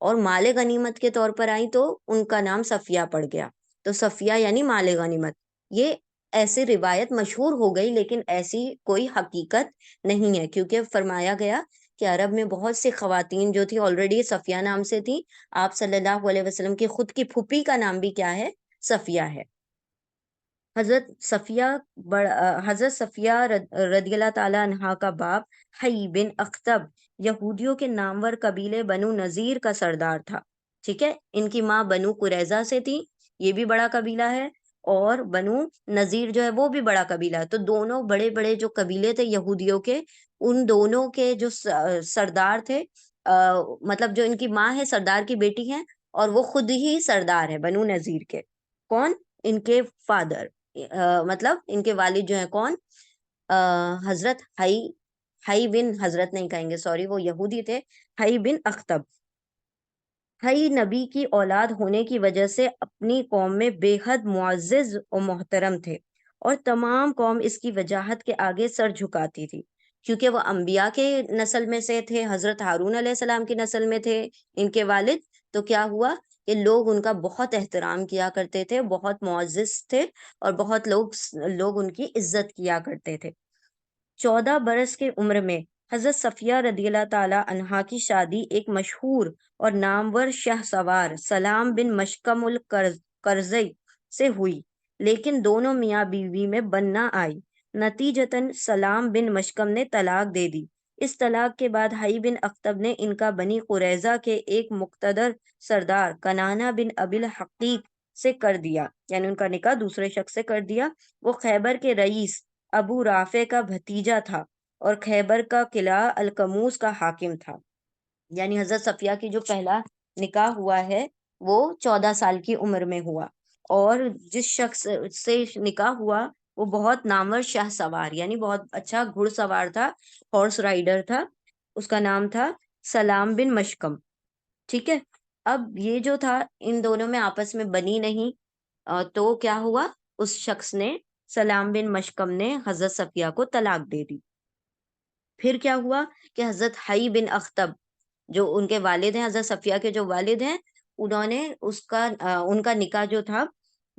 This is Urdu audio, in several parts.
اور مال غنیمت کے طور پر آئی تو ان کا نام صفیہ پڑ گیا۔ تو صفیہ یعنی مال غنیمت، یہ ایسی روایت مشہور ہو گئی، لیکن ایسی کوئی حقیقت نہیں ہے، کیونکہ فرمایا گیا کہ عرب میں بہت سی خواتین جو تھی آلریڈی صفیہ نام سے تھی۔ آپ صلی اللہ علیہ وسلم کی خود کی پھوپھی کا نام بھی کیا ہے؟ صفیہ ہے۔ حضرت صفیہ حضرت صفیہ رضی اللہ تعالی عنہا کا باپ حی بن اخطب یہودیوں کے نامور قبیلے بنو نذیر کا سردار تھا، ٹھیک ہے۔ ان کی ماں بنو قریظہ سے تھی، یہ بھی بڑا قبیلہ ہے، اور بنو نذیر جو ہے وہ بھی بڑا قبیلہ ہے۔ تو دونوں بڑے بڑے جو قبیلے تھے یہودیوں کے، ان دونوں کے جو سردار تھے، مطلب جو ان کی ماں ہے سردار کی بیٹی ہے، اور وہ خود ہی سردار ہے بنو نذیر کے۔ کون؟ ان کے فادر، مطلب ان کے والد جو ہیں کون؟ حضرت ہئی بن، حضرت نہیں کہیں گے سوری، وہ یہودی تھے، ہئی بن اختب۔ ہئی نبی کی اولاد ہونے کی وجہ سے اپنی قوم میں بے حد معزز و محترم تھے، اور تمام قوم اس کی وجاہت کے آگے سر جھکاتی تھی، کیونکہ وہ انبیاء کے نسل میں سے تھے، حضرت ہارون علیہ السلام کی نسل میں تھے ان کے والد۔ تو کیا ہوا کہ لوگ ان کا بہت احترام کیا کرتے تھے، بہت معزز تھے، اور بہت لوگ ان کی عزت کیا کرتے تھے۔ 14 برس کی عمر میں حضرت صفیہ رضی اللہ تعالی عنہا کی شادی ایک مشہور اور نامور شاہ سوار سلام بن مشکم القرظی سے ہوئی، لیکن دونوں میاں بیوی میں بن نہ آئی۔ نتیجتاً سلام بن مشکم نے طلاق دے دی۔ اس طلاق کے بعد حی بن اخطب نے ان کا بنی قریظہ کے ایک مقتدر سردار کنانہ بن ابی الحقیق سے کر دیا، یعنی ان کا نکاح دوسرے شخص سے کر دیا۔ وہ خیبر کے رئیس ابو رافع کا بھتیجا تھا، اور خیبر کا قلعہ القموس کا حاکم تھا۔ یعنی حضرت صفیہ کی جو پہلا نکاح ہوا ہے وہ 14 سال کی عمر میں ہوا، اور جس شخص سے نکاح ہوا وہ بہت نامور شاہ سوار، یعنی بہت اچھا گھڑ سوار تھا، ہارس رائڈر تھا، اس کا نام تھا سلام بن مشکم، ٹھیک ہے۔ اب یہ جو تھا ان دونوں میں آپس میں بنی نہیں، تو کیا ہوا، اس شخص نے، سلام بن مشکم نے حضرت صفیہ کو طلاق دے دی۔ پھر کیا ہوا کہ حضرت حی بن اخطب جو ان کے والد ہیں، حضرت صفیہ کے جو والد ہیں، انہوں نے ان کا نکاح جو تھا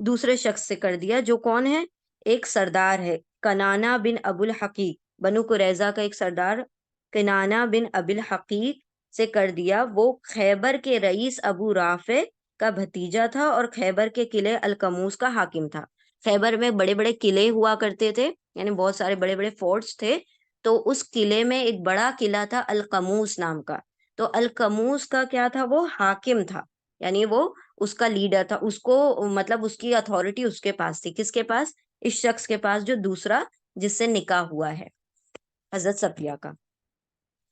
دوسرے شخص سے کر دیا، جو کون ہے؟ ایک سردار ہے کنانہ بن ابو الحقیق، بنو قریظہ کا ایک سردار کنانہ بن ابی الحقیق سے کر دیا۔ وہ خیبر کے رئیس ابو رافع کا بھتیجا تھا، اور خیبر کے قلعے القموس کا حاکم تھا۔ خیبر میں بڑے بڑے قلعے ہوا کرتے تھے، یعنی بہت سارے بڑے بڑے فورٹس تھے، تو اس قلعے میں ایک بڑا قلعہ تھا القموس نام کا۔ تو القموس کا کیا تھا؟ وہ حاکم تھا، یعنی وہ اس کا لیڈر تھا، اس کو مطلب اس کی اتھارٹی اس کے پاس تھی۔ کس کے پاس؟ اس شخص کے پاس جو دوسرا جس سے نکاح ہوا ہے حضرت صفیہ کا۔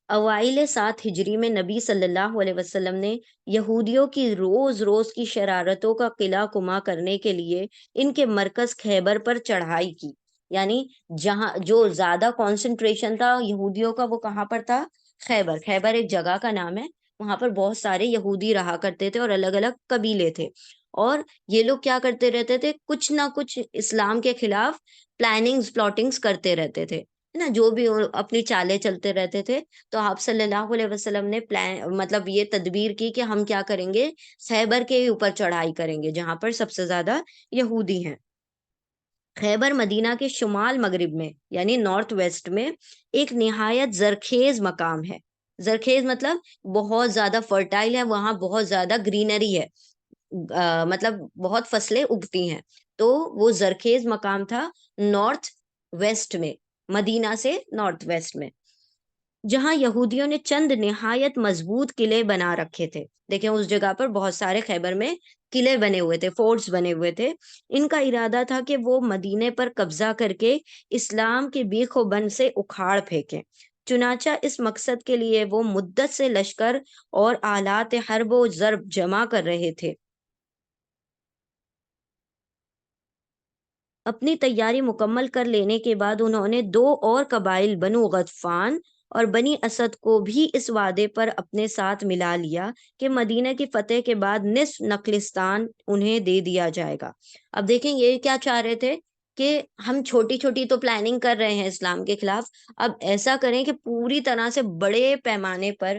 اوائل 7 ہجری میں نبی صلی اللہ علیہ وسلم نے یہودیوں کی روز روز کی شرارتوں کا قلعہ کما کرنے کے لیے ان کے مرکز خیبر پر چڑھائی کی، یعنی جہاں جو زیادہ کانسنٹریشن تھا یہودیوں کا وہ کہاں پر تھا؟ خیبر۔ خیبر ایک جگہ کا نام ہے، وہاں پر بہت سارے یہودی رہا کرتے تھے، اور الگ الگ قبیلے تھے، اور یہ لوگ کیا کرتے رہتے تھے؟ کچھ نہ کچھ اسلام کے خلاف پلاننگز پلاٹنگز کرتے رہتے تھے، ہے نا، جو بھی اپنی چالیں چلتے رہتے تھے۔ تو آپ صلی اللہ علیہ وسلم نے مطلب یہ تدبیر کی کہ ہم کیا کریں گے؟ خیبر کے اوپر چڑھائی کریں گے جہاں پر سب سے زیادہ یہودی ہیں۔ خیبر مدینہ کے شمال مغرب میں، یعنی نارتھ ویسٹ میں ایک نہایت زرخیز مقام ہے۔ زرخیز مطلب بہت زیادہ فرٹائل ہے، وہاں بہت زیادہ گرینری ہے، مطلب بہت فصلیں اگتی ہیں، تو وہ زرخیز مقام تھا نارتھ ویسٹ میں، مدینہ سے نارتھ ویسٹ میں، جہاں یہودیوں نے چند نہایت مضبوط قلعے بنا رکھے تھے۔ دیکھیں اس جگہ پر بہت سارے خیبر میں قلعے بنے ہوئے تھے، فورٹس بنے ہوئے تھے۔ ان کا ارادہ تھا کہ وہ مدینے پر قبضہ کر کے اسلام کے بیخ و بن سے اکھاڑ پھینکیں۔ چنانچہ اس مقصد کے لیے وہ مدت سے لشکر اور آلات حرب و ضرب جمع کر رہے تھے۔ اپنی تیاری مکمل کر لینے کے بعد انہوں نے 2 اور قبائل بنو غطفان اور بنی اسد کو بھی اس وعدے پر اپنے ساتھ ملا لیا کہ مدینہ کی فتح کے بعد نصف نخلستان انہیں دے دیا جائے گا۔ اب دیکھیں یہ کیا چاہ رہے تھے کہ ہم چھوٹی چھوٹی تو پلاننگ کر رہے ہیں اسلام کے خلاف، اب ایسا کریں کہ پوری طرح سے بڑے پیمانے پر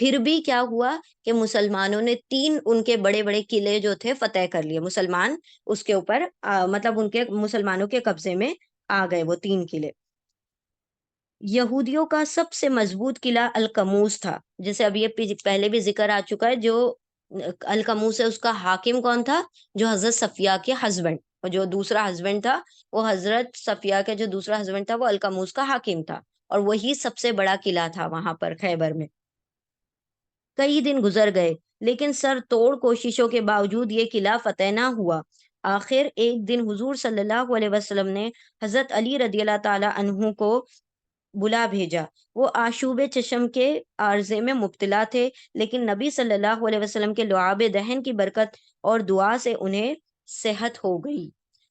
پھر بھی کیا ہوا کہ مسلمانوں نے 3 ان کے بڑے بڑے قلعے جو تھے فتح کر لیے، مسلمان اس کے اوپر مطلب ان کے مسلمانوں کے قبضے میں آ گئے وہ 3 قلعے۔ یہودیوں کا سب سے مضبوط قلعہ القموس تھا، جیسے اب یہ پہلے بھی ذکر آ چکا ہے، جو القموس ہے اس کا حاکم کون تھا؟ جو حضرت صفیہ کے ہسبینڈ، اور جو دوسرا ہسبینڈ تھا وہ حضرت صفیہ کے جو دوسرا ہسبینڈ تھا وہ القموس کا حاکم تھا، اور وہی سب سے بڑا قلعہ تھا وہاں پر خیبر میں۔ کئی دن گزر گئے لیکن سر توڑ کوششوں کے باوجود یہ قلعہ فتح نہ ہوا۔ آخر ایک دن حضور صلی اللہ علیہ وسلم نے حضرت علی رضی اللہ تعالی عنہ کو بلا بھیجا۔ وہ آشوب چشم کے عارضے میں مبتلا تھے، لیکن نبی صلی اللہ علیہ وسلم کے لعاب دہن کی برکت اور دعا سے انہیں صحت ہو گئی۔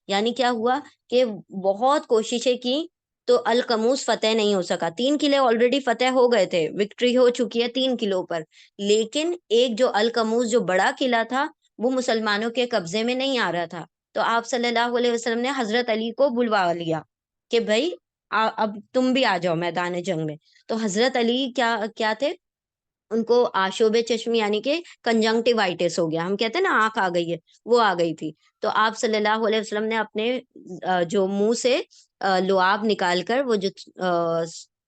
یعنی کیا ہوا کہ بہت کوششیں کی تو القموس فتح نہیں ہو سکا۔ 3 قلعے آلریڈی فتح ہو گئے تھے، وکٹری ہو چکی ہے 3 قلعوں پر، لیکن ایک جو القموس جو بڑا قلعہ تھا وہ مسلمانوں کے قبضے میں نہیں آ رہا تھا۔ تو آپ صلی اللہ علیہ وسلم نے حضرت علی کو بلوا لیا کہ بھائی اب تم بھی آ جاؤ میدان جنگ میں۔ تو حضرت علی کیا کیا تھے؟ ان کو آشوب چشم یعنی کہ کنجنکٹیوائٹس ہو گیا، ہم کہتے ہیں نا آنکھ آ گئی ہے، وہ آ گئی تھی۔ تو آپ صلی اللہ علیہ وسلم نے اپنے جو منہ سے لعاب نکال کر وہ جو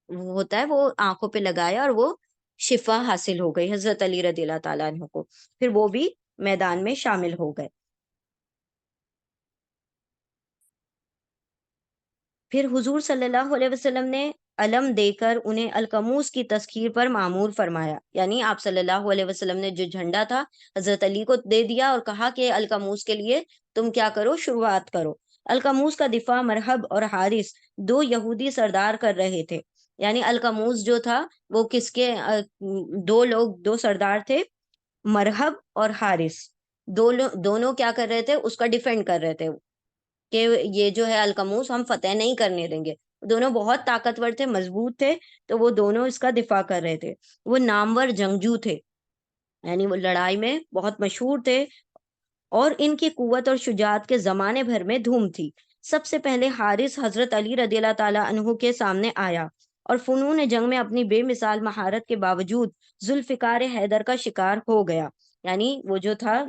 وہ ہوتا ہے وہ آنکھوں پہ لگایا، اور وہ شفا حاصل ہو گئی حضرت علی رضی اللہ تعالیٰ عنہ کو، پھر وہ بھی میدان میں شامل ہو گئے۔ پھر حضور صلی اللہ علیہ وسلم نے علم دے کر انہیں القموس کی تسخیر پر معمور فرمایا، یعنی آپ صلی اللہ علیہ وسلم نے جو جھنڈا تھا حضرت علی کو دے دیا اور کہا کہ القموس کے لیے تم کیا کرو، شروعات کرو۔ القموس کا دفاع مرحب اور حارث 2 یہودی سردار کر رہے تھے۔ یعنی القموس جو تھا وہ کس کے 2 لوگ، 2 سردار تھے، مرحب اور حارث، دونوں کیا کر رہے تھے؟ اس کا ڈیفینڈ کر رہے تھے کہ یہ جو ہے القموس ہم فتح نہیں کرنے دیں گے۔ دونوں بہت طاقتور تھے، مضبوط تھے، تو وہ دونوں اس کا دفاع کر رہے تھے۔ وہ نامور جنگجو تھے، یعنی وہ لڑائی میں بہت مشہور تھے، اور ان کی قوت اور شجاعت کے زمانے بھر میں دھوم تھی۔ سب سے پہلے حارث حضرت علی رضی اللہ تعالی عنہ کے سامنے آیا اور فنون جنگ میں اپنی بے مثال مہارت کے باوجود ذوالفقار حیدر کا شکار ہو گیا۔ یعنی وہ جو تھا،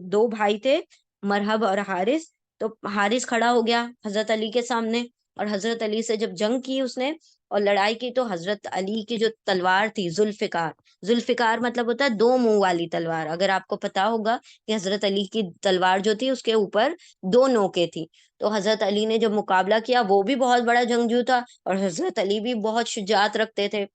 دو بھائی تھے، مرحب اور حارث، تو حارث کھڑا ہو گیا حضرت علی کے سامنے، اور حضرت علی سے جب جنگ کی اس نے اور لڑائی کی، تو حضرت علی کی جو تلوار تھی ذوالفقار، ذوالفقار مطلب ہوتا ہے 2 منہ والی تلوار، اگر آپ کو پتا ہوگا کہ حضرت علی کی تلوار جو تھی اس کے اوپر 2 نوکیں تھی، تو حضرت علی نے جب مقابلہ کیا، وہ بھی بہت بڑا جنگجو تھا اور حضرت علی بھی بہت شجاعت رکھتے تھے،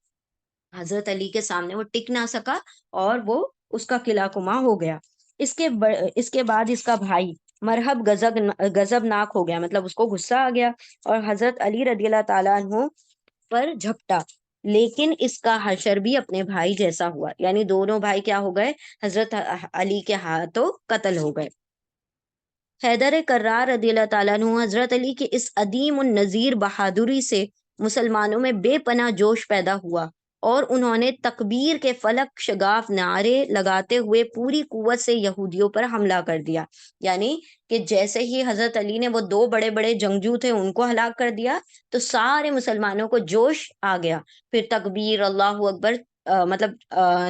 حضرت علی کے سامنے وہ ٹک نہ سکا اور وہ اس کا قلعہ کما ہو گیا۔ اس کے بعد اس کا بھائی مرحب غضب ناک ہو گیا، مطلب اس کو غصہ آ گیا اور حضرت علی رضی اللہ تعالیٰ عنہ پر جھپٹا، لیکن اس کا حشر بھی اپنے بھائی جیسا ہوا، یعنی دونوں بھائی کیا ہو گئے؟ حضرت علی کے ہاتھوں قتل ہو گئے۔ حیدر کرار رضی اللہ تعالیٰ عنہ حضرت علی کی اس عدیم النظیر بہادری سے مسلمانوں میں بے پناہ جوش پیدا ہوا، اور انہوں نے تکبیر کے فلک شگاف نعرے لگاتے ہوئے پوری قوت سے یہودیوں پر حملہ کر دیا۔ یعنی کہ جیسے ہی حضرت علی نے وہ 2 بڑے بڑے جنگجو تھے ان کو ہلاک کر دیا، تو سارے مسلمانوں کو جوش آ گیا، پھر تکبیر، اللہ اکبر،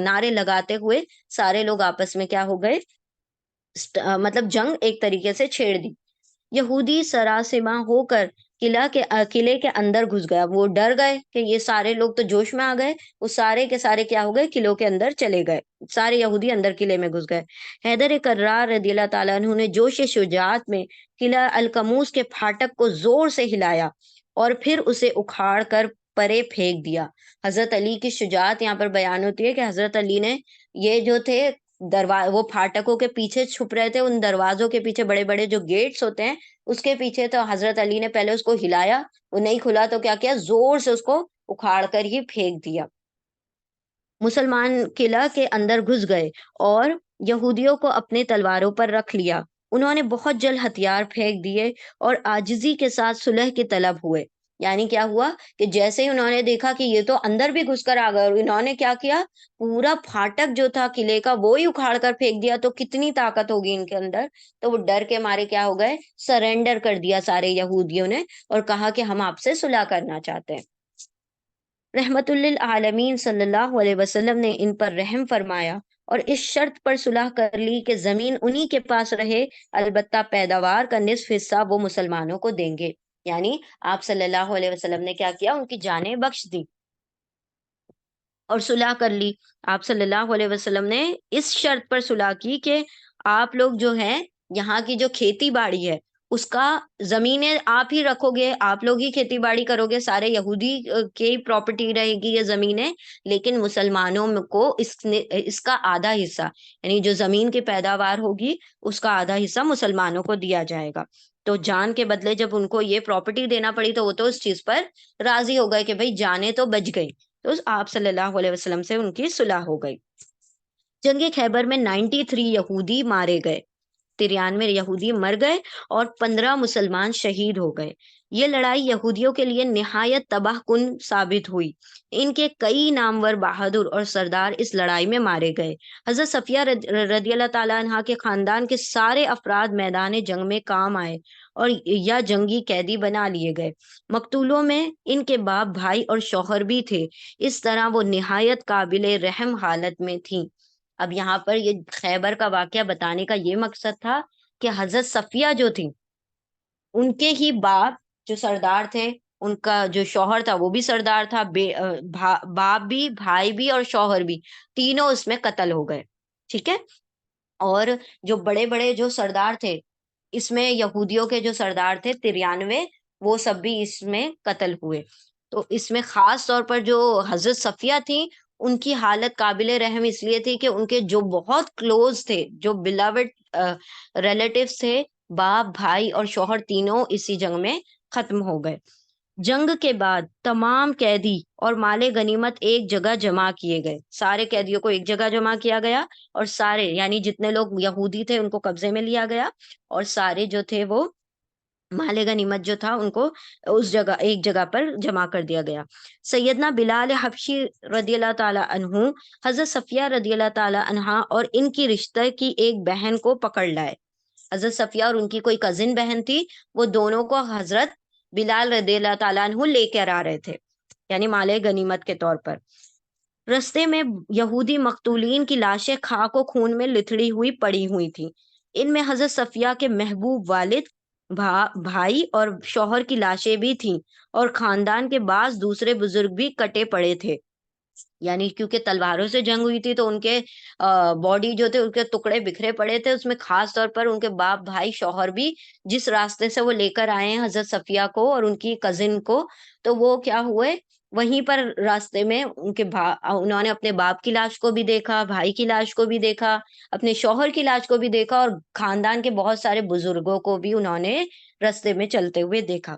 نعرے لگاتے ہوئے سارے لوگ آپس میں کیا ہو گئے؟ مطلب جنگ ایک طریقے سے چھیڑ دی۔ یہودی سراسیمہ ہو کر قلعے کے اندر گھس گیا، وہ ڈر گئے کہ یہ سارے لوگ تو جوش میں آ گئے، وہ سارے کے سارے کیا ہو گئے؟ قلعوں کے اندر چلے گئے، سارے یہودی اندر قلعے میں گھس گئے۔ حیدر کرار رضی اللہ تعالیٰ عنہ نے جوش شجاعت میں قلعہ القموس کے پھاٹک کو زور سے ہلایا اور پھر اسے اکھاڑ کر پرے پھینک دیا۔ حضرت علی کی شجاعت یہاں پر بیان ہوتی ہے کہ حضرت علی نے یہ جو تھے وہ پھاٹکوں کے پیچھے چھپ رہے تھے، ان دروازوں کے پیچھے بڑے بڑے جو گیٹس ہوتے ہیں اس کے پیچھے، تو حضرت علی نے پہلے اس کو ہلایا، وہ نہیں کھلا تو کیا کیا؟ زور سے اس کو اکھاڑ کر ہی پھینک دیا۔ مسلمان قلعہ کے اندر گھس گئے اور یہودیوں کو اپنے تلواروں پر رکھ لیا۔ انہوں نے بہت جلد ہتھیار پھینک دیے اور عاجزی کے ساتھ صلح کی طلب ہوئے۔ یعنی کیا ہوا کہ جیسے ہی انہوں نے دیکھا کہ یہ تو اندر بھی گھس کر آ گئے، اور انہوں نے کیا کیا؟ پورا پھاٹک جو تھا قلعے کا وہ ہی اکھاڑ کر پھینک دیا، تو کتنی طاقت ہوگی ان کے اندر؟ تو وہ ڈر کے مارے کیا ہو گئے؟ سرنڈر کر دیا سارے یہودیوں نے، اور کہا کہ ہم آپ سے صلح کرنا چاہتے ہیں۔ رحمت للعالمین صلی اللہ علیہ وسلم نے ان پر رحم فرمایا اور اس شرط پر صلح کر لی کہ زمین انہی کے پاس رہے، البتہ پیداوار کا نصف حصہ وہ مسلمانوں کو دیں گے۔ یعنی آپ صلی اللہ علیہ وسلم نے کیا کیا، ان کی جانیں بخش دی اور صلح کر لی۔ آپ صلی اللہ علیہ وسلم نے اس شرط پر صلح کی کہ آپ لوگ جو ہیں، یہاں کی جو کھیتی باڑی ہے اس کا زمینیں آپ ہی رکھو گے، آپ لوگ ہی کھیتی باڑی کرو گے، سارے یہودی کی پراپرٹی رہے گی یہ زمینیں، لیکن مسلمانوں کو اس کا آدھا حصہ، یعنی جو زمین کی پیداوار ہوگی اس کا آدھا حصہ مسلمانوں کو دیا جائے گا۔ تو جان کے بدلے جب ان کو یہ پراپرٹی دینا پڑی تو وہ تو اس چیز پر راضی ہو گئے کہ بھائی جانیں تو بچ گئی، تو آپ صلی اللہ علیہ وسلم سے ان کی صلح ہو گئی۔ جنگ خیبر میں 93 یہودی مارے گئے، 93 یہودی مر گئے اور 15 مسلمان شہید ہو گئے۔ یہ لڑائی یہودیوں کے لیے نہایت تباہ کن ثابت ہوئی۔ ان کے کئی نامور بہادر اور سردار اس لڑائی میں مارے گئے۔ حضرت صفیہ رضی اللہ تعالیٰ عنہا کے خاندان کے سارے افراد میدان جنگ میں کام آئے اور یا جنگی قیدی بنا لیے گئے۔ مقتولوں میں ان کے باپ، بھائی اور شوہر بھی تھے۔ اس طرح وہ نہایت قابل رحم حالت میں تھیں۔ اب یہاں پر یہ خیبر کا واقعہ بتانے کا یہ مقصد تھا کہ حضرت صفیہ جو تھی، ان کے ہی باپ جو سردار تھے، ان کا جو شوہر تھا وہ بھی سردار تھا، باپ بھی، بھائی بھی اور شوہر بھی، تینوں اس میں قتل ہو گئے۔ ٹھیک ہے، اور جو بڑے بڑے جو سردار تھے اس میں، یہودیوں کے جو سردار تھے 93، وہ سب بھی اس میں قتل ہوئے۔ تو اس میں خاص طور پر جو حضرت صفیہ تھی، ان کی حالت قابل رحم اس لیے تھی کہ ان کے جو بہت کلوز تھے، جو بلاوڈ ریلیٹیوز تھے، باپ، بھائی اور شوہر، تینوں اسی جنگ میں ختم ہو گئے۔ جنگ کے بعد تمام قیدی اور مال غنیمت ایک جگہ جمع کیے گئے، سارے قیدیوں کو ایک جگہ جمع کیا گیا اور سارے، یعنی جتنے لوگ یہودی تھے ان کو قبضے میں لیا گیا، اور سارے جو تھے وہ مال غنیمت جو تھا ان کو اس جگہ، ایک جگہ پر جمع کر دیا گیا۔ سیدنا بلال حبشی رضی اللہ تعالی عنہ حضرت صفیہ رضی اللہ تعالی عنہا اور ان کی رشتہ کی ایک بہن کو پکڑ لائے۔ حضرت صفیہ اور ان کی کوئی کزن بہن تھی، وہ دونوں کو حضرت بلال رضی اللہ تعالیٰ عنہ لے کر آ رہے تھے، یعنی مال غنیمت کے طور پر۔ رستے میں یہودی مقتولین کی لاشیں خاک و خون میں لتڑی ہوئی پڑی ہوئی تھیں۔ ان میں حضرت صفیہ کے محبوب والد، بھائی اور شوہر کی لاشیں بھی تھیں، اور خاندان کے بعض دوسرے بزرگ بھی کٹے پڑے تھے، یعنی کیونکہ تلواروں سے جنگ ہوئی تھی تو ان کے باڈی جو تھے ان کے ٹکڑے بکھرے پڑے تھے، اس میں خاص طور پر ان کے باپ، بھائی، شوہر بھی، جس راستے سے وہ لے کر آئے ہیں حضرت صفیہ کو اور ان کی کزن کو، تو وہ کیا ہوئے، وہیں پر راستے میں ان کے انہوں نے اپنے باپ کی لاش کو بھی دیکھا، بھائی کی لاش کو بھی دیکھا، اپنے شوہر کی لاش کو بھی دیکھا، اور خاندان کے بہت سارے بزرگوں کو بھی انہوں نے راستے میں چلتے ہوئے دیکھا۔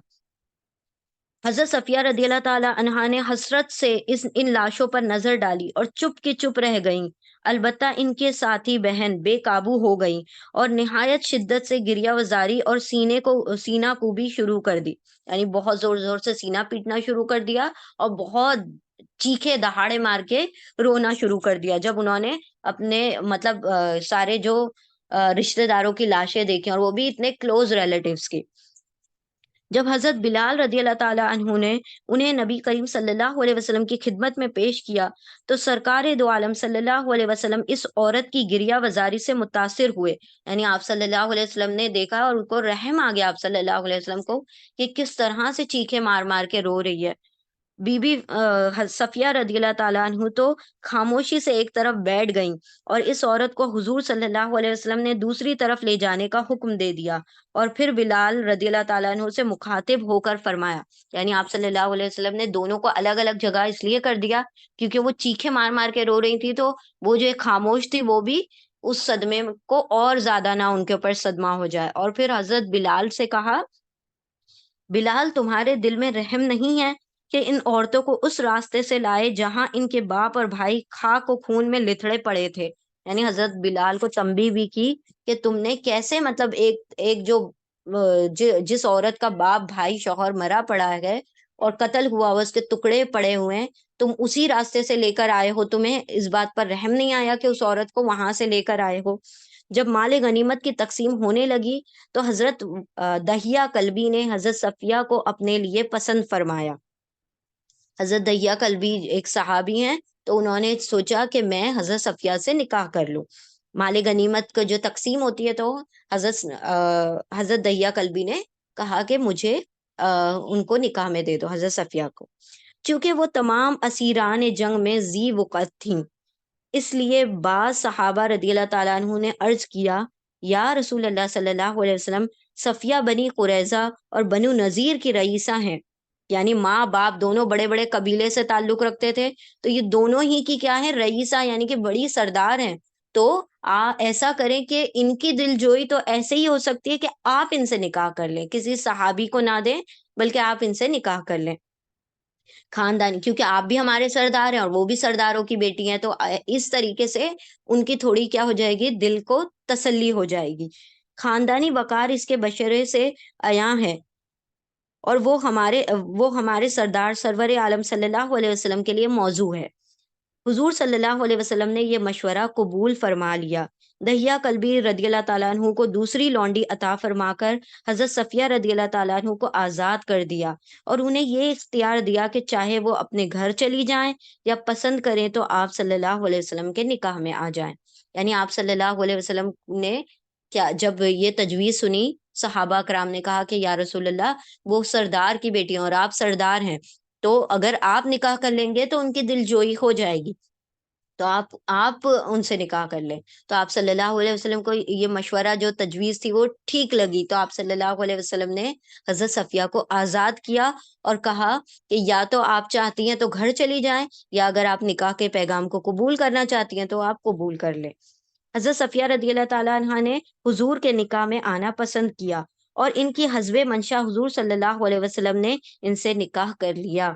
حضرت صفیہ رضی اللہ تعالی عنہا نے حسرت سے ان لاشوں پر نظر ڈالی اور چپ کی چپ رہ گئیں۔ البتہ ان کے ساتھی بہن بے قابو ہو گئیں اور نہایت شدت سے گریہ وزاری اور سینہ کوبی شروع کر دی، یعنی بہت زور زور سے سینہ پیٹنا شروع کر دیا اور بہت چیخے دہاڑے مار کے رونا شروع کر دیا جب انہوں نے اپنے مطلب سارے جو رشتہ داروں کی لاشیں دیکھی، اور وہ بھی اتنے کلوز ریلیٹیوز کی۔ جب حضرت بلال رضی اللہ تعالی عنہ نے انہیں نبی کریم صلی اللہ علیہ وسلم کی خدمت میں پیش کیا تو سرکار دو عالم صلی اللہ علیہ وسلم اس عورت کی گریہ وزاری سے متاثر ہوئے، یعنی آپ صلی اللہ علیہ وسلم نے دیکھا اور ان کو رحم آ گیا آپ صلی اللہ علیہ وسلم کو کہ کس طرح سے چیخے مار مار کے رو رہی ہے۔ بی بی صفیہ رضی اللہ تعالیٰ عنہ تو خاموشی سے ایک طرف بیٹھ گئیں اور اس عورت کو حضور صلی اللہ علیہ وسلم نے دوسری طرف لے جانے کا حکم دے دیا، اور پھر بلال رضی اللہ تعالیٰ عنہ سے مخاطب ہو کر فرمایا، یعنی آپ صلی اللہ علیہ وسلم نے دونوں کو الگ الگ جگہ اس لیے کر دیا کیونکہ وہ چیخے مار مار کے رو رہی تھی، تو وہ جو ایک خاموش تھی وہ بھی اس صدمے کو اور زیادہ نہ ان کے اوپر صدمہ ہو جائے، اور پھر حضرت بلال سے کہا، بلال تمہارے دل میں رحم نہیں ہے کہ ان عورتوں کو اس راستے سے لائے جہاں ان کے باپ اور بھائی خاک و خون میں لتڑے پڑے تھے، یعنی حضرت بلال کو تنبیہ بھی کی کہ تم نے کیسے مطلب ایک جو جس عورت کا باپ، بھائی، شوہر مرا پڑا ہے اور قتل ہوا اس کے ٹکڑے پڑے ہوئے ہیں، تم اسی راستے سے لے کر آئے ہو، تمہیں اس بات پر رحم نہیں آیا کہ اس عورت کو وہاں سے لے کر آئے ہو۔ جب مال غنیمت کی تقسیم ہونے لگی تو حضرت دہیہ کلبی نے حضرت صفیہ کو اپنے لیے پسند فرمایا حضرت دہیا کلبی ایک صحابی ہیں، تو انہوں نے سوچا کہ میں حضرت صفیہ سے نکاح کر لوں۔ مال غنیمت کا جو تقسیم ہوتی ہے، تو حضرت دہیا کلبی نے کہا کہ مجھے ان کو نکاح میں دے دو، حضرت صفیہ کو۔ چونکہ وہ تمام اسیران جنگ میں ذی وقت تھیں، اس لیے بعض صحابہ رضی اللہ تعالیٰ عنہ نے عرض کیا، یا رسول اللہ صلی اللہ علیہ وسلم، صفیہ بنی قریظہ اور بنو نذیر کی رئیسہ ہیں، یعنی ماں باپ دونوں بڑے بڑے قبیلے سے تعلق رکھتے تھے، تو یہ دونوں ہی کی کیا ہے، رئیسہ، یعنی کہ بڑی سردار ہیں۔ تو ایسا کریں کہ ان کی دل جوئی تو ایسے ہی ہو سکتی ہے کہ آپ ان سے نکاح کر لیں، کسی صحابی کو نہ دیں، بلکہ آپ ان سے نکاح کر لیں خاندانی، کیونکہ آپ بھی ہمارے سردار ہیں اور وہ بھی سرداروں کی بیٹی ہیں، تو اس طریقے سے ان کی تھوڑی کیا ہو جائے گی، دل کو تسلی ہو جائے گی۔ خاندانی وقار اس کے بشرے سے عیاں ہے، اور وہ ہمارے سردار سرور عالم صلی اللہ علیہ وسلم کے لیے موضوع ہے۔ حضور صلی اللہ علیہ وسلم نے یہ مشورہ قبول فرما لیا۔ دہیا کلبی رضی اللہ تعالیٰ عنہ کو دوسری لونڈی عطا فرما کر حضرت صفیہ رضی اللہ تعالیٰ عنہ کو آزاد کر دیا، اور انہیں یہ اختیار دیا کہ چاہے وہ اپنے گھر چلی جائیں یا پسند کریں تو آپ صلی اللہ علیہ وسلم کے نکاح میں آ جائیں۔ یعنی آپ صلی اللہ علیہ وسلم نے کیا، جب یہ تجویز سنی، صحابہ کرام نے کہا کہ یا رسول اللہ، وہ سردار کی بیٹی ہیں اور آپ سردار ہیں، تو اگر آپ نکاح کر لیں گے تو ان کی دل جوئی ہو جائے گی، تو آپ ان سے نکاح کر لیں۔ تو آپ صلی اللہ علیہ وسلم کو یہ مشورہ، جو تجویز تھی، وہ ٹھیک لگی، تو آپ صلی اللہ علیہ وسلم نے حضرت صفیہ کو آزاد کیا اور کہا کہ یا تو آپ چاہتی ہیں تو گھر چلی جائیں، یا اگر آپ نکاح کے پیغام کو قبول کرنا چاہتی ہیں تو آپ قبول کر لیں۔ حضرت صفیہ رضی اللہ تعالیٰ عنہ نے حضور کے نکاح میں آنا پسند کیا، اور ان کی حسب منشا حضور صلی اللہ علیہ وسلم نے ان سے نکاح کر لیا۔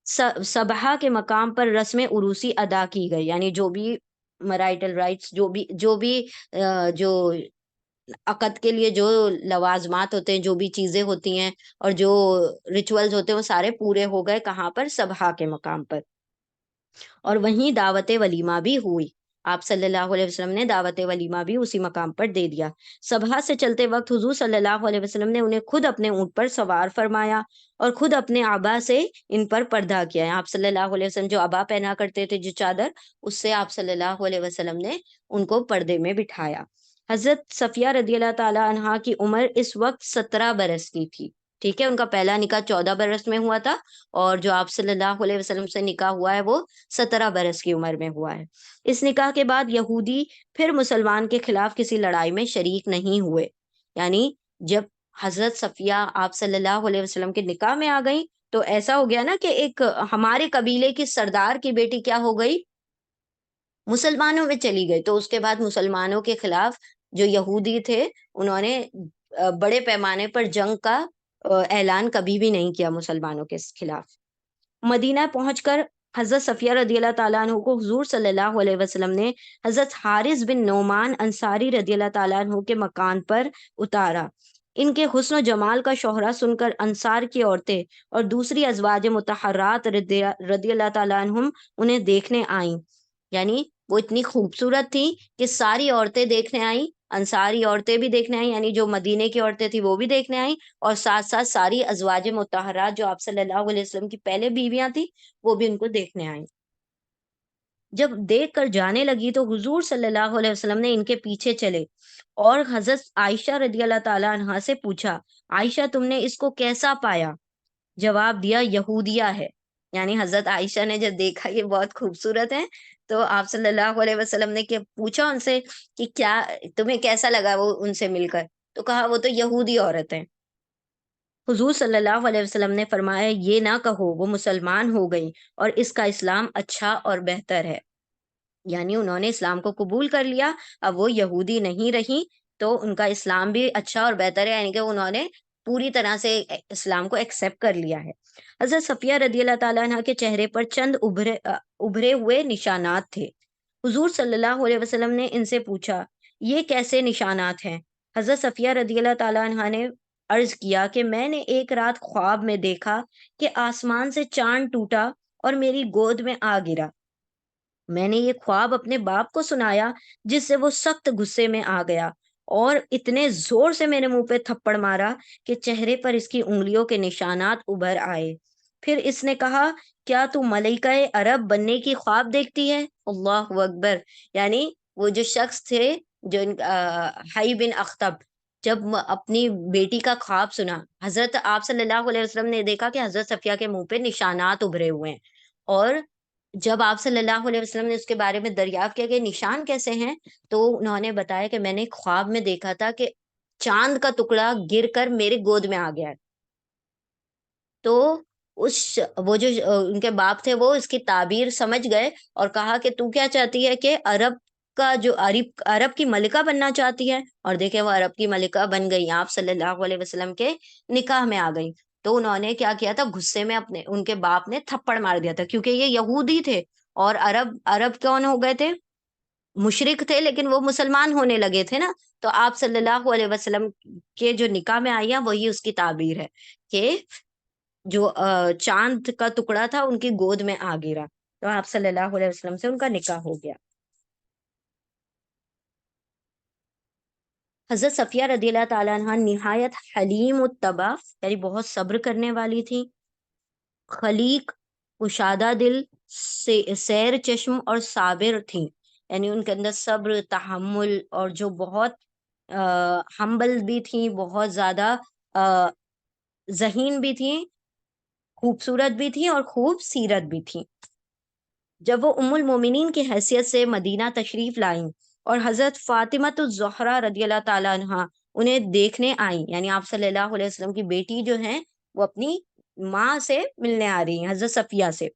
صبح کے مقام پر رسم عروسی ادا کی گئی، یعنی جو بھی مرائٹل رائٹس، جو بھی جو عقد کے لیے جو لوازمات ہوتے ہیں، جو بھی چیزیں ہوتی ہیں اور جو ریچولز ہوتے ہیں، وہ سارے پورے ہو گئے، کہاں پر، صبح کے مقام پر، اور وہیں دعوت ولیمہ بھی ہوئی۔ آپ صلی اللہ علیہ وسلم نے دعوت ولیمہ بھی اسی مقام پر دے دیا۔ صبح سے چلتے وقت حضور صلی اللہ علیہ وسلم نے انہیں خود اپنے اونٹ پر سوار فرمایا اور خود اپنے عبا سے ان پر پردہ کیا۔ آپ صلی اللہ علیہ وسلم جو عبا پہنا کرتے تھے، جو چادر، اس سے آپ صلی اللہ علیہ وسلم نے ان کو پردے میں بٹھایا۔ حضرت صفیہ رضی اللہ تعالی عنہا کی عمر اس وقت 17 برس کی تھی، ٹھیک ہے، ان کا پہلا نکاح 14 برس میں ہوا تھا، اور جو آپ صلی اللہ علیہ وسلم سے نکاح ہوا ہے وہ 17 برس کی عمر میں ہوا ہے۔ اس نکاح کے بعد یہودی پھر مسلمان کے خلاف کسی لڑائی میں شریک نہیں ہوئے، یعنی جب حضرت صفیہ آپ صلی اللہ علیہ وسلم کے نکاح میں آ گئی، تو ایسا ہو گیا نا کہ ایک ہمارے قبیلے کی سردار کی بیٹی کیا ہو گئی، مسلمانوں میں چلی گئی، تو اس کے بعد مسلمانوں کے خلاف جو یہودی تھے، انہوں نے بڑے پیمانے پر جنگ کا اعلان کبھی بھی نہیں کیا مسلمانوں کے خلاف۔ مدینہ پہنچ کر حضرت صفیہ رضی اللہ تعالیٰ عنہ کو حضور صلی اللہ علیہ وسلم نے حضرت حارث بن نعمان انصاری رضی اللہ تعالیٰ عنہ کے مکان پر اتارا۔ ان کے حسن و جمال کا شہرہ سن کر انصار کی عورتیں اور دوسری ازواج مطہرات رضی اللہ تعالیٰ عنہم انہیں دیکھنے آئیں، یعنی وہ اتنی خوبصورت تھی کہ ساری عورتیں دیکھنے آئیں، انصاری عورتیں بھی دیکھنے آئیں، یعنی جو مدینے کی عورتیں تھیں وہ بھی دیکھنے آئیں، اور ساتھ ساتھ ساری ازواج مطہرات جو آپ صلی اللہ علیہ وسلم کی پہلے بیویاں تھیں، وہ بھی ان کو دیکھنے آئیں۔ جب دیکھ کر جانے لگی تو حضور صلی اللہ علیہ وسلم نے ان کے پیچھے چلے اور حضرت عائشہ رضی اللہ تعالیٰ عنہا سے پوچھا، عائشہ تم نے اس کو کیسا پایا؟ جواب دیا، یہودیہ ہے۔ یعنی حضرت عائشہ نے جب دیکھا یہ بہت خوبصورت ہے، تو آپ صلی اللہ علیہ وسلم نے پوچھا ان سے کہ کیا تمہیں کیسا لگا وہ ان سے مل کر، تو کہا وہ تو یہودی عورت ہے۔ حضور صلی اللہ علیہ وسلم نے فرمایا، یہ نہ کہو، وہ مسلمان ہو گئی اور اس کا اسلام اچھا اور بہتر ہے، یعنی انہوں نے اسلام کو قبول کر لیا، اب وہ یہودی نہیں رہی، تو ان کا اسلام بھی اچھا اور بہتر ہے، یعنی کہ انہوں نے پوری طرح سے اسلام کو ایکسیپٹ کر لیا ہے۔ حضرت صفیہ رضی اللہ تعالیٰ عنہ کے چہرے پر چند ابھرے ہوئے نشانات تھے۔ حضور صلی اللہ علیہ وسلم نے ان سے پوچھا، یہ کیسے نشانات ہیں؟ حضرت صفیہ رضی اللہ تعالیٰ عنہ نے عرض کیا کہ میں نے ایک رات خواب میں دیکھا کہ آسمان سے چاند ٹوٹا اور میری گود میں آ گرا۔ میں نے یہ خواب اپنے باپ کو سنایا، جس سے وہ سخت غصے میں آ گیا اور اتنے زور سے میرے منہ پہ تھپڑ مارا کہ چہرے پر اس کی انگلیوں کے نشانات ابھر آئے۔ پھر اس نے کہا کیا تو ملکہ عرب بننے کی خواب دیکھتی ہے؟ اللہ اکبر! یعنی وہ جو شخص تھے، جو حی بن اخطب، جب اپنی بیٹی کا خواب سنا، حضرت آپ صلی اللہ علیہ وسلم نے دیکھا کہ حضرت صفیہ کے منہ پہ نشانات ابھرے ہوئے ہیں، اور جب آپ صلی اللہ علیہ وسلم نے اس کے بارے میں دریافت کیا کہ نشان کیسے ہیں، تو انہوں نے بتایا کہ میں نے ایک خواب میں دیکھا تھا کہ چاند کا ٹکڑا گر کر میرے گود میں آ گیا ہے۔ تو وہ جو ان کے باپ تھے وہ اس کی تعبیر سمجھ گئے اور کہا کہ تو کیا چاہتی ہے کہ عرب کا جو عرب کی ملکہ بننا چاہتی ہے؟ اور دیکھیں وہ عرب کی ملکہ بن گئی، آپ صلی اللہ علیہ وسلم کے نکاح میں آ گئی۔ تو انہوں نے کیا کیا تھا، غصے میں اپنے ان کے باپ نے تھپڑ مار دیا تھا، کیونکہ یہ یہودی تھے اور عرب عرب کون ہو گئے تھے، مشرک تھے، لیکن وہ مسلمان ہونے لگے تھے نا۔ تو آپ صلی اللہ علیہ وسلم کے جو نکاح میں آئی ہیں وہی اس کی تعبیر ہے کہ جو چاند کا ٹکڑا تھا ان کی گود میں آ گرا، تو آپ صلی اللہ علیہ وسلم سے ان کا نکاح ہو گیا۔ حضرت صفیہ رضی اللہ تعالیٰ عنہ نہایت حلیم الطبع، یعنی بہت صبر کرنے والی تھی، خلیق، کشادہ دل، سیر چشم اور صابر تھیں، یعنی ان کے اندر صبر، تحمل، اور جو بہت ہمبل بھی تھیں، بہت زیادہ ذہین بھی تھیں، خوبصورت بھی تھیں اور خوب سیرت بھی تھیں۔ جب وہ ام المومنین کی حیثیت سے مدینہ تشریف لائیں اور حضرت فاطمہ الزہرا رضی اللہ تعالیٰ عنہا انہیں دیکھنے آئیں، یعنی آپ صلی اللہ علیہ وسلم کی بیٹی جو ہیں وہ اپنی ماں سے ملنے آ رہی ہیں، حضرت صفیہ سے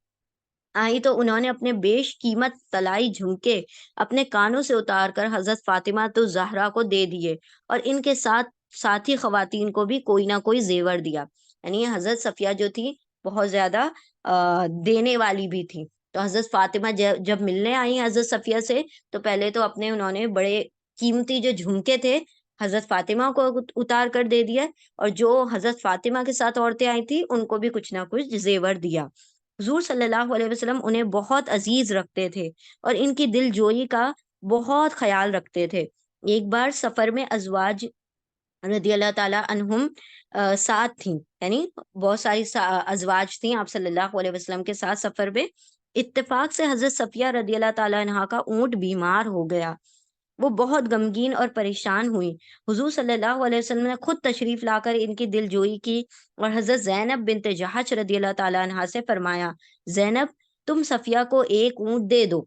آئی، تو انہوں نے اپنے بیش قیمت طلائی جھمکے اپنے کانوں سے اتار کر حضرت فاطمہ الزہرا کو دے دیے، اور ان کے ساتھ ساتھی خواتین کو بھی کوئی نہ کوئی زیور دیا، یعنی یہ حضرت صفیہ جو تھی بہت زیادہ دینے والی بھی تھی۔ تو حضرت فاطمہ جب ملنے آئی حضرت صفیہ سے، تو پہلے تو اپنے انہوں نے بڑے قیمتی جو جھمکے تھے حضرت فاطمہ کو اتار کر دے دیا، اور جو حضرت فاطمہ کے ساتھ عورتیں آئی تھی ان کو بھی کچھ نہ کچھ زیور دیا۔ حضور صلی اللہ علیہ وسلم انہیں بہت عزیز رکھتے تھے اور ان کی دل جوئی کا بہت خیال رکھتے تھے۔ ایک بار سفر میں ازواج رضی اللہ تعالیٰ عنہم ساتھ تھیں، یعنی بہت ساری ازواج تھیں آپ صلی اللہ علیہ وسلم کے ساتھ سفر میں، اتفاق سے حضرت صفیہ رضی اللہ تعالیٰ عنہا کا اونٹ بیمار ہو گیا، وہ بہت غمگین اور پریشان ہوئی۔ حضور صلی اللہ علیہ وسلم نے خود تشریف لا کر ان کی دل جوئی کی اور حضرت زینب بنت جہش رضی اللہ تعالیٰ عنہا سے فرمایا، زینب تم صفیہ کو ایک اونٹ دے دو،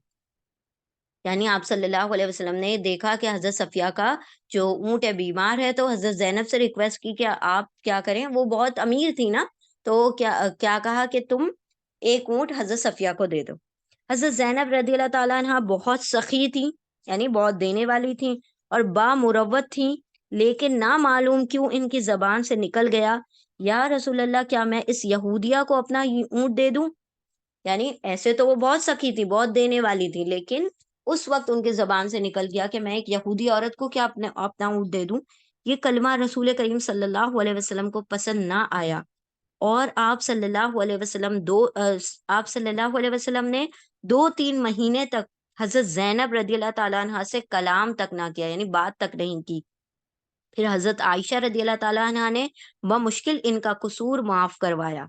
یعنی آپ صلی اللہ علیہ وسلم نے دیکھا کہ حضرت صفیہ کا جو اونٹ ہے بیمار ہے، تو حضرت زینب سے ریکویسٹ کی کہ آپ کیا کریں، وہ بہت امیر تھی نا، تو کیا کیا کہا کہ تم ایک اونٹ حضرت صفیہ کو دے دو۔ حضرت زینب رضی اللہ تعالیٰ عنہ بہت سخی تھی، یعنی بہت دینے والی تھی اور با مروت تھی، لیکن نہ معلوم کیوں ان کی زبان سے نکل گیا، یا رسول اللہ کیا میں اس یہودیہ کو اپنا یہ اونٹ دے دوں؟ یعنی ایسے تو وہ بہت سخی تھی، بہت دینے والی تھی، لیکن اس وقت ان کے زبان سے نکل گیا کہ میں ایک یہودی عورت کو کیا اپنا اونٹ دے دوں۔ یہ کلمہ رسول کریم صلی اللہ علیہ وسلم کو پسند نہ آیا، اور آپ صلی اللہ علیہ وسلم نے 2-3 مہینے تک حضرت زینب رضی اللہ تعالیٰ عنہ سے کلام تک نہ کیا، یعنی بات تک نہیں کی۔ پھر حضرت عائشہ رضی اللہ تعالیٰ عنہ نے بمشکل ان کا قصور معاف کروایا،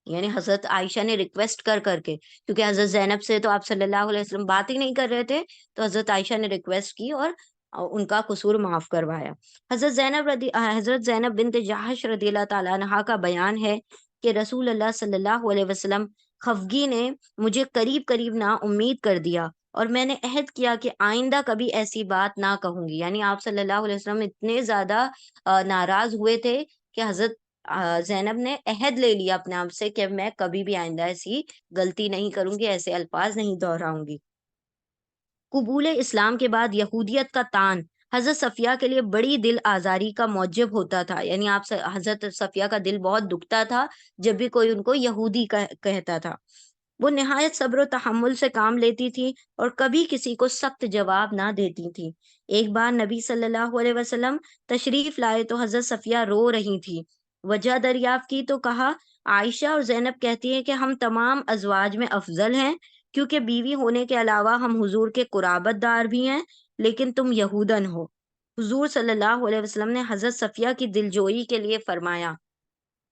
یعنی حضرت عائشہ نے ریکویسٹ کر کر کے، کیونکہ حضرت زینب سے تو آپ صلی اللہ علیہ وسلم بات ہی نہیں کر رہے تھے، تو حضرت عائشہ نے ریکویسٹ کی اور ان کا قصور معاف کروایا۔ حضرت زینب بنت جہش رضی اللہ تعالیٰ عنہا کا بیان ہے کہ رسول اللہ صلی اللہ علیہ وسلم خفگی نے مجھے قریب قریب نا امید کر دیا، اور میں نے عہد کیا کہ آئندہ کبھی ایسی بات نہ کہوں گی، یعنی آپ صلی اللہ علیہ وسلم اتنے زیادہ ناراض ہوئے تھے کہ حضرت زینب نے عہد لے لیا اپنے آپ سے کہ میں کبھی بھی آئندہ ایسی غلطی نہیں کروں گی، ایسے الفاظ نہیں دہراؤں گی۔ قبول اسلام کے بعد یہودیت کا تان حضرت صفیہ کے لیے بڑی دل آزاری کا موجب ہوتا تھا، یعنی حضرت صفیہ کا دل بہت دکھتا تھا جب بھی کوئی ان کو یہودی کہتا تھا۔ وہ نہایت صبر و تحمل سے کام لیتی تھی اور کبھی کسی کو سخت جواب نہ دیتی تھی۔ ایک بار نبی صلی اللہ علیہ وسلم تشریف لائے تو حضرت صفیہ رو رہی تھی، وجہ دریافت کی تو کہا، عائشہ اور زینب کہتی ہیں کہ ہم تمام ازواج میں افضل ہیں، کیونکہ بیوی ہونے کے علاوہ ہم حضور کے قرابت دار بھی ہیں، لیکن تم یہودن ہو۔ حضور صلی اللہ علیہ وسلم نے حضرت صفیہ کی دلجوئی کے لیے فرمایا،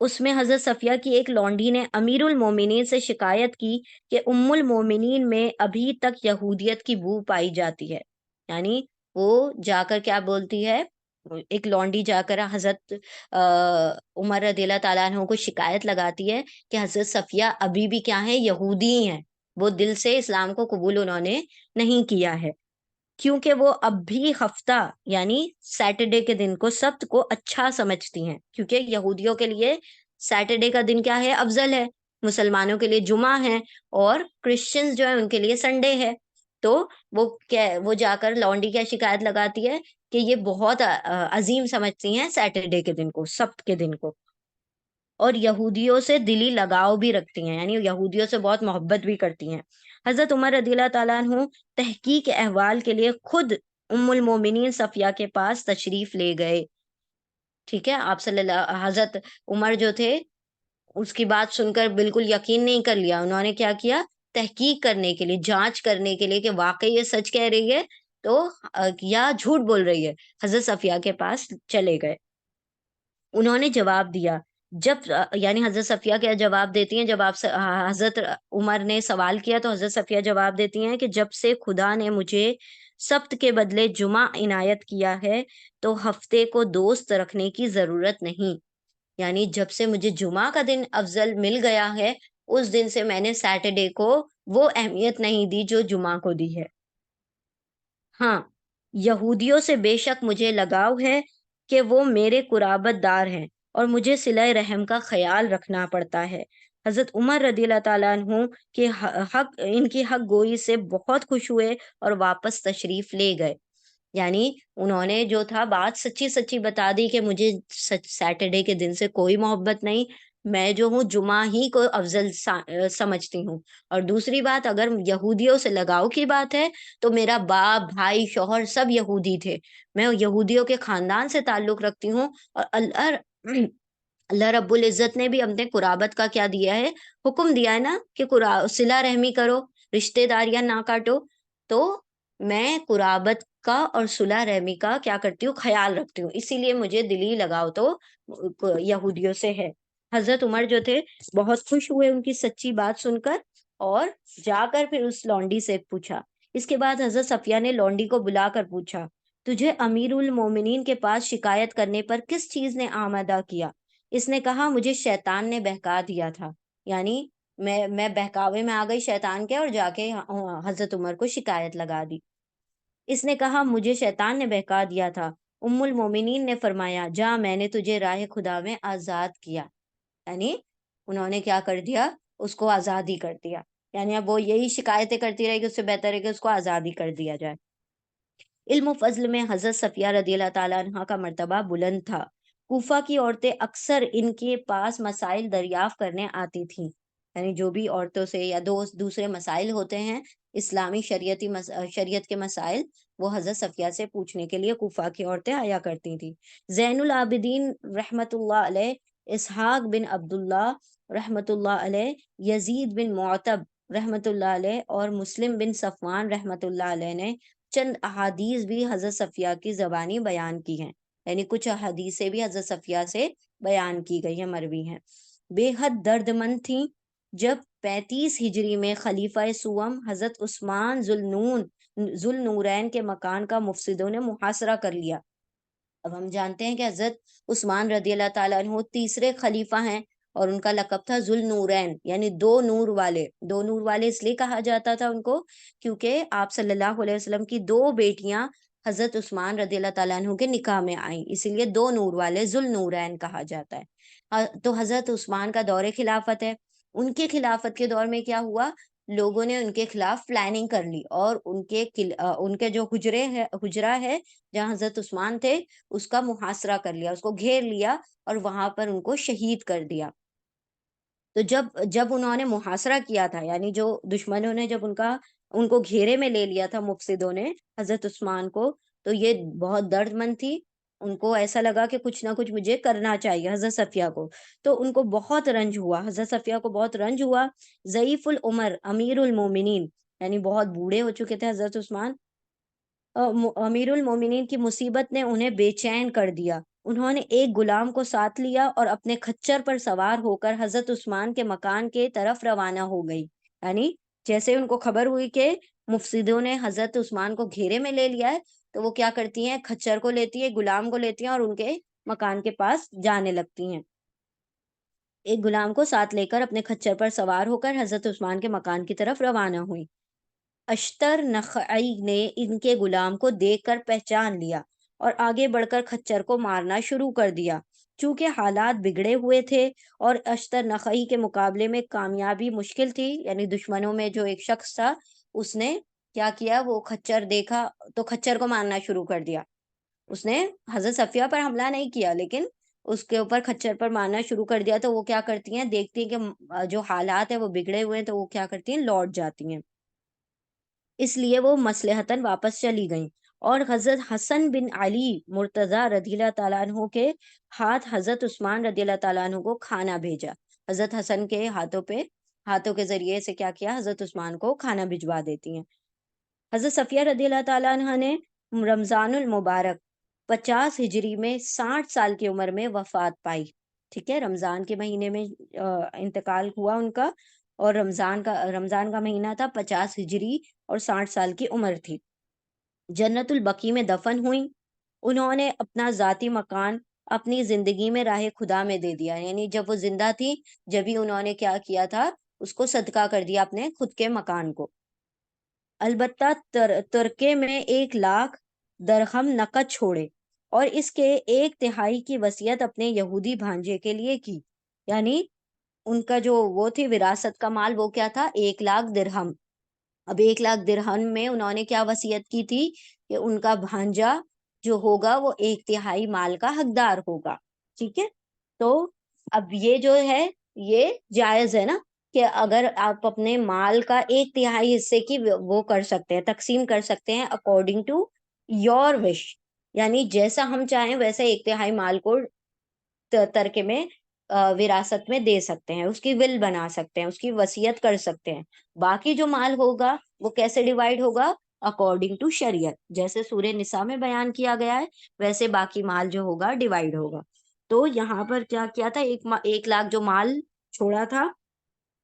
اس میں حضرت صفیہ کی ایک لونڈی نے امیر المومنین سے شکایت کی کہ ام المومنین میں ابھی تک یہودیت کی بو پائی جاتی ہے. یعنی وہ جا کر کیا بولتی ہے، ایک لونڈی جا کر حضرت عمر رضی اللہ تعالیٰ عنہ کو شکایت لگاتی ہے کہ حضرت صفیہ ابھی بھی کیا ہے، یہودی ہی ہیں، وہ دل سے اسلام کو قبول انہوں نے نہیں کیا ہے، کیونکہ وہ اب بھی ہفتہ یعنی سیٹرڈے کے دن کو، سبت کو اچھا سمجھتی ہیں، کیونکہ یہودیوں کے لیے سیٹرڈے کا دن کیا ہے، افضل ہے، مسلمانوں کے لیے جمعہ ہے، اور کرسچنز جو ہے ان کے لیے سنڈے ہے. تو وہ جا کر لونڈی کیا شکایت لگاتی ہے کہ یہ بہت عظیم سمجھتی ہیں سیٹرڈے کے دن کو، سبت کے دن کو، اور یہودیوں سے دلی لگاؤ بھی رکھتی ہیں، یعنی یہودیوں سے بہت محبت بھی کرتی ہیں. حضرت عمر رضی اللہ تعالیٰ عنہ تحقیق احوال کے لیے خود ام المومنین صفیہ کے پاس تشریف لے گئے. ٹھیک ہے، آپ صلی اللہ حضرت عمر جو تھے اس کی بات سن کر بالکل یقین نہیں کر لیا، انہوں نے کیا کیا، تحقیق کرنے کے لیے، جانچ کرنے کے لیے کہ واقعی یہ سچ کہہ رہی ہے تو یا جھوٹ بول رہی ہے، حضرت صفیہ کے پاس چلے گئے. انہوں نے جواب دیا، جب یعنی حضرت صفیہ کیا جواب دیتی ہیں، جب حضرت عمر نے سوال کیا تو حضرت صفیہ جواب دیتی ہیں کہ جب سے خدا نے مجھے سبت کے بدلے جمعہ عنایت کیا ہے تو ہفتے کو دوست رکھنے کی ضرورت نہیں. یعنی جب سے مجھے جمعہ کا دن افضل مل گیا ہے، اس دن سے میں نے سیٹرڈے کو وہ اہمیت نہیں دی جو جمعہ کو دی ہے. ہاں، یہودیوں سے بے شک مجھے لگاؤ ہے کہ وہ میرے قرابت دار ہیں اور مجھے صلہ رحم کا خیال رکھنا پڑتا ہے. حضرت عمر رضی اللہ تعالیٰ عنہ کے ان کی حق گوئی سے بہت خوش ہوئے اور واپس تشریف لے گئے. یعنی انہوں نے جو تھا بات سچی سچی بتا دی کہ مجھے سیٹرڈے کے دن سے کوئی محبت نہیں، میں جو ہوں جمعہ ہی کو افضل سمجھتی ہوں. اور دوسری بات، اگر یہودیوں سے لگاؤ کی بات ہے تو میرا باپ، بھائی، شوہر سب یہودی تھے، میں یہودیوں کے خاندان سے تعلق رکھتی ہوں، اور اللہ رب العزت نے بھی اپنے قرابت کا کیا دیا ہے، حکم دیا ہے نا کہ صلہ رحمی کرو، رشتہ داریاں نہ کاٹو. تو میں قرابت کا اور صلہ رحمی کا کیا کرتی ہوں، خیال رکھتی ہوں، اسی لیے مجھے دلی لگاؤ تو یہودیوں سے ہے. حضرت عمر جو تھے بہت خوش ہوئے ان کی سچی بات سن کر، اور جا کر پھر اس لونڈی سے پوچھا. اس کے بعد حضرت صفیہ نے لونڈی کو بلا کر پوچھا، تجھے امیر المومنین کے پاس شکایت کرنے پر کس چیز نے آمادہ کیا؟ اس نے کہا، مجھے شیطان نے بہکا دیا تھا. یعنی میں بہکاوے میں آ گئی شیطان کے، اور جا کے حضرت عمر کو شکایت لگا دی. اس نے کہا، مجھے شیطان نے بہکا دیا تھا. ام المومنین نے فرمایا، جا، میں نے تجھے راہ خدا میں آزاد کیا. یعنی انہوں نے کیا کر دیا، اس کو آزاد ہی کر دیا. یعنی اب وہ یہی شکایتیں کرتی رہے گی، اس سے بہتر ہے کہ اس کو آزاد ہی کر دیا جائے. علم و فضل میں حضرت صفیہ رضی اللہ تعالیٰ عنہ کا مرتبہ بلند تھا. کوفہ کی عورتیں اکثر ان کے پاس مسائل دریافت کرنے آتی تھیں. یعنی جو بھی عورتوں سے یا دوسرے مسائل ہوتے ہیں، اسلامی شریعت کے مسائل، وہ حضرت صفیہ سے پوچھنے کے لیے کوفہ کی عورتیں آیا کرتی تھیں. زین العابدین رحمت اللہ علیہ، اسحاق بن عبداللہ رحمت اللہ علیہ، یزید بن معتب رحمت اللہ علیہ، اور مسلم بن صفوان رحمت اللہ علیہ نے چند احادیث بھی حضرت صفیہ کی زبانی بیان کی ہیں. یعنی کچھ احادیثیں بھی حضرت صفیہ سے بیان کی گئی ہیں، مروی ہیں. بے حد درد مند تھیں جب 35 ہجری میں خلیفہ سوم حضرت عثمان ذوالنورین کے مکان کا مفسدوں نے محاصرہ کر لیا. اب ہم جانتے ہیں کہ حضرت عثمان رضی اللہ تعالیٰ عنہ تیسرے خلیفہ ہیں، اور ان کا لقب تھا ذوالنورین، یعنی دو نور والے. دو نور والے اس لیے کہا جاتا تھا ان کو کیونکہ آپ صلی اللہ علیہ وسلم کی دو بیٹیاں حضرت عثمان رضی اللہ تعالیٰ عنہ کے نکاح میں آئیں، اسی لیے دو نور والے ذوالنورین کہا جاتا ہے. تو حضرت عثمان کا دور خلافت ہے. ان کے خلافت کے دور میں کیا ہوا، لوگوں نے ان کے خلاف پلاننگ کر لی، اور ان کے جو حجرہ ہے جہاں حضرت عثمان تھے، اس کا محاصرہ کر لیا، اس کو گھیر لیا، اور وہاں پر ان کو شہید کر دیا. تو جب انہوں نے محاصرہ کیا تھا، یعنی جو دشمنوں نے جب ان کو گھیرے میں لے لیا تھا مفسدوں نے حضرت عثمان کو، تو یہ بہت درد مند تھی. ان کو ایسا لگا کہ کچھ نہ کچھ مجھے کرنا چاہیے حضرت صفیہ کو. تو ان کو بہت رنج ہوا، حضرت صفیہ کو بہت رنج ہوا. ضعیف العمر امیر المومنین، یعنی بہت بوڑھے ہو چکے تھے حضرت عثمان، امیر المومنین کی مصیبت نے انہیں بے چین کر دیا. انہوں نے ایک غلام کو ساتھ لیا اور اپنے کھچر پر سوار ہو کر حضرت عثمان کے مکان کے طرف روانہ ہو گئی. یعنی جیسے ان کو خبر ہوئی کہ مفسدوں نے حضرت عثمان کو گھیرے میں لے لیا ہے، تو وہ کیا کرتی ہیں، کھچر کو لیتی ہے، غلام کو لیتی ہیں اور ان کے مکان کے پاس جانے لگتی ہیں. ایک غلام کو ساتھ لے کر اپنے کھچر پر سوار ہو کر حضرت عثمان کے مکان کی طرف روانہ ہوئی. اشتر نخعی نے ان کے غلام کو دیکھ کر پہچان لیا اور آگے بڑھ کر کھچر کو مارنا شروع کر دیا. چونکہ حالات بگڑے ہوئے تھے اور اشتر نخعی کے مقابلے میں کامیابی مشکل تھی، یعنی دشمنوں میں جو ایک شخص تھا اس نے کیا کیا، وہ کھچر دیکھا تو کھچر کو مارنا شروع کر دیا. اس نے حضرت صفیہ پر حملہ نہیں کیا، لیکن اس کے اوپر کھچر پر مارنا شروع کر دیا. تو وہ کیا کرتی ہیں، دیکھتی ہیں کہ جو حالات ہیں وہ بگڑے ہوئے ہیں، تو وہ کیا کرتی ہیں، لوٹ جاتی ہیں. اس لیے وہ مصلحتاً واپس چلی گئیں اور حضرت حسن بن علی مرتضی رضی اللہ تعالیٰ عنہ کے ہاتھ حضرت عثمان رضی اللہ تعالیٰ عنہ کو کھانا بھیجا. حضرت حسن کے ہاتھوں کے ذریعے سے کیا کیا، حضرت عثمان کو کھانا بھجوا دیتی ہیں. حضرت صفیہ رضی اللہ تعالیٰ عنہ نے رمضان المبارک 50 ہجری میں 60 سال کی عمر میں وفات پائی. ٹھیک ہے، رمضان کے مہینے میں انتقال ہوا ان کا، اور رمضان کا مہینہ تھا 50 ہجری، اور 60 سال کی عمر تھی. جنت البقیع میں دفن ہوئیں. انہوں نے اپنا ذاتی مکان اپنی زندگی میں راہ خدا میں دے دیا. یعنی جب وہ زندہ تھی جب ہی انہوں نے کیا کیا تھا، اس کو صدقہ کر دیا اپنے خود کے مکان کو. البتہ ترکے میں 1 لاکھ درہم نقد چھوڑے اور اس کے 1/3 کی وصیت اپنے یہودی بھانجے کے لیے کی. یعنی ان کا جو وہ تھی وراثت کا مال، وہ کیا تھا، 1 لاکھ درہم. اب 1 لاکھ درہم میں انہوں نے کیا وصیت کی تھی کہ ان کا بھانجا جو ہوگا وہ 1/3 مال کا حقدار ہوگا. ٹھیک ہے، تو اب یہ جو ہے یہ جائز ہے نا، کہ اگر آپ اپنے مال کا 1/3 حصے کی وہ کر سکتے ہیں، تقسیم کر سکتے ہیں اکارڈنگ ٹو یور وش. یعنی جیسا ہم چاہیں ویسے 1/3 مال کو ترکے میں وراثت میں دے سکتے ہیں، اس کی ول بنا سکتے ہیں، اس کی وصیت کر سکتے ہیں. باقی جو مال ہوگا وہ کیسے ڈیوائیڈ ہوگا، اکارڈنگ ٹو شریعت. جیسے سورہ نساء میں بیان کیا گیا ہے ویسے باقی مال جو ہوگا ڈیوائیڈ ہوگا. تو یہاں پر کیا کیا تھا، 1 لاکھ جو مال چھوڑا تھا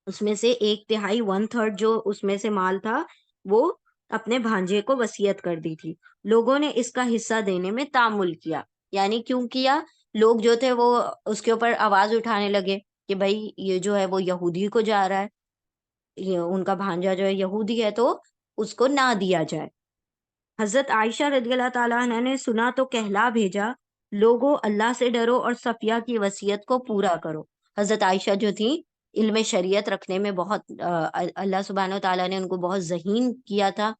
اس میں سے 1/3 1/3 جو اس میں سے مال تھا وہ اپنے بھانجے کو وصیت کر دی تھی. لوگوں نے اس کا حصہ دینے میں تعامل کیا. یعنی کیوں کیا، لوگ جو تھے وہ اس کے اوپر آواز اٹھانے لگے کہ بھائی یہ جو ہے وہ یہودی کو جا رہا ہے، یہ ان کا بھانجا جو ہے یہودی ہے تو اس کو نہ دیا جائے. حضرت عائشہ رضی اللہ تعالیٰ عنہ نے سنا تو کہلا بھیجا، لوگوں اللہ سے ڈرو اور صفیہ کی وصیت کو پورا کرو. حضرت عائشہ جو تھی علم شریعت رکھنے میں بہت اللہ سبحانہ و تعالیٰ نے ان کو بہت ذہین کیا تھا.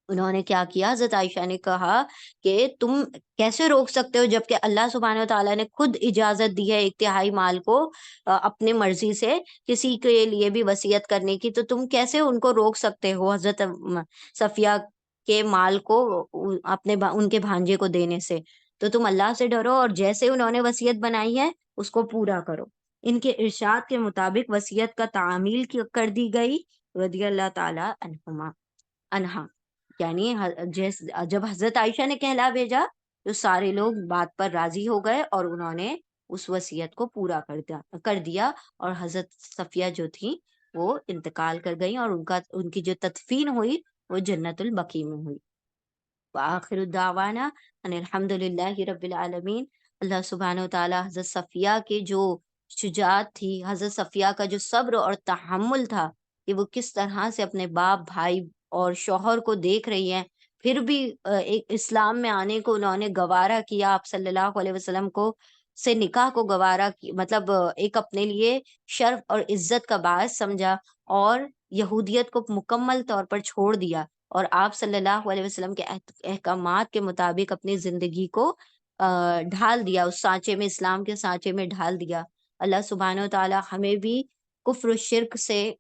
انہوں نے کیا کیا، حضرت عائشہ نے کہا کہ تم کیسے روک سکتے ہو جبکہ اللہ سبحانہ و تعالیٰ نے خود اجازت دی ہے 1/3 مال کو اپنے مرضی سے کسی کے لیے بھی وصیت کرنے کی، تو تم کیسے ان کو روک سکتے ہو حضرت صفیہ کے مال کو ان کے بھانجے کو دینے سے. تو تم اللہ سے ڈرو اور جیسے انہوں نے وصیت بنائی ہے اس کو پورا کرو. ان کے ارشاد کے مطابق وصیت کا تعمیل کر دی گئی رضی اللہ تعالی عنہا. یعنی جب حضرت عائشہ نے کہلا بھیجا تو سارے لوگ بات پر راضی ہو گئے اور انہوں نے اس وصیت کو پورا کر دیا اور حضرت صفیہ جو تھی وہ انتقال کر گئی اور ان کی جو تدفین ہوئی وہ جنت البقیع میں ہوئی. وآخر الدعوانا ان الحمد للہ رب العالمین. اللہ سبحانہ و تعالیٰ حضرت صفیہ کے جو شجاعت تھی، حضرت صفیہ کا جو صبر اور تحمل تھا کہ وہ کس طرح سے اپنے باپ بھائی اور شوہر کو دیکھ رہی ہیں، پھر بھی ایک اسلام میں آنے کو انہوں نے گوارا کیا، آپ صلی اللہ علیہ وسلم کو سے نکاح کو گوارا مطلب ایک اپنے لیے شرف اور عزت کا باعث سمجھا اور یہودیت کو مکمل طور پر چھوڑ دیا اور آپ صلی اللہ علیہ وسلم کے احکامات کے مطابق اپنی زندگی کو ڈھال دیا، اس سانچے میں، اسلام کے سانچے میں ڈھال دیا. اللہ سبحانہ و تعالی ہمیں بھی کفر و شرک سے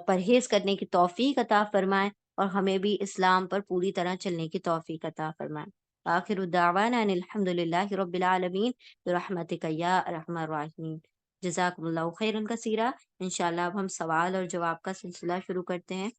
پرہیز کرنے کی توفیق عطا فرمائے اور ہمیں بھی اسلام پر پوری طرح چلنے کی توفیق عطا فرمائے. آخر الدعوانا ان الحمد للہ رب العالمین برحمتک یا ارحم الراحمین. جزاکم اللہ خیرا کثیرا. انشاءاللہ اب ہم سوال اور جواب کا سلسلہ شروع کرتے ہیں.